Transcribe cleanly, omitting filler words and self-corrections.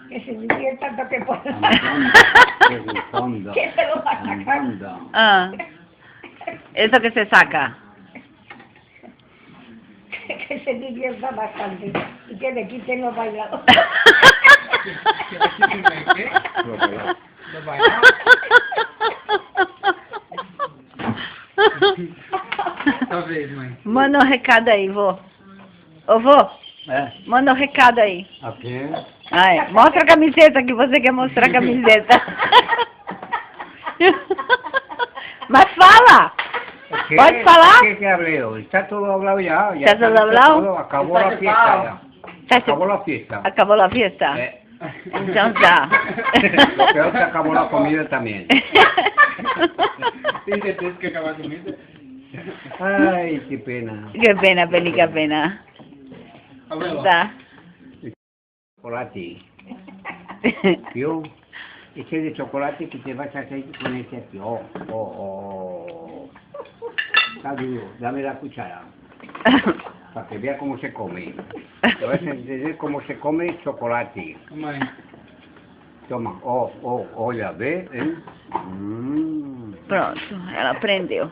Que se divierta tanto que pueda. Que se lo va a sacar. Ah, eso que se saca. Que se divierta bastante y que le quiten los bailados. ¿Que le quiten qué? Los bailados. Talvez, mãe. Manda um recado aí, vô. Ô, vô, É, manda um recado aí. aqui. Ai, mostra a camiseta que você quer mostrar a camiseta. Mas fala! ¿Qué, ¿Puedes falar? ¿Qué hablé hoy? Está todo hablado ya. ¿Ya todo está hablado? todo, acabó la fiesta ya. Tá, Acabó la fiesta. acabou a fiesta? Então tá. Lo peor es que acabó la comida también. Tem certeza que acabar a comida? Ay, qué pena. Que pena, Peli, que pena. Abuelo. Tá. Chocolate. Yo, ese de chocolate que te vas a hacer con ese aquí. Oh. Está duro, dame la cuchara. Para que vea cómo se come. Te vas a entender cómo se come chocolate. Mãe. Toma, olha, vê, hein? Pronto, ela aprendeu.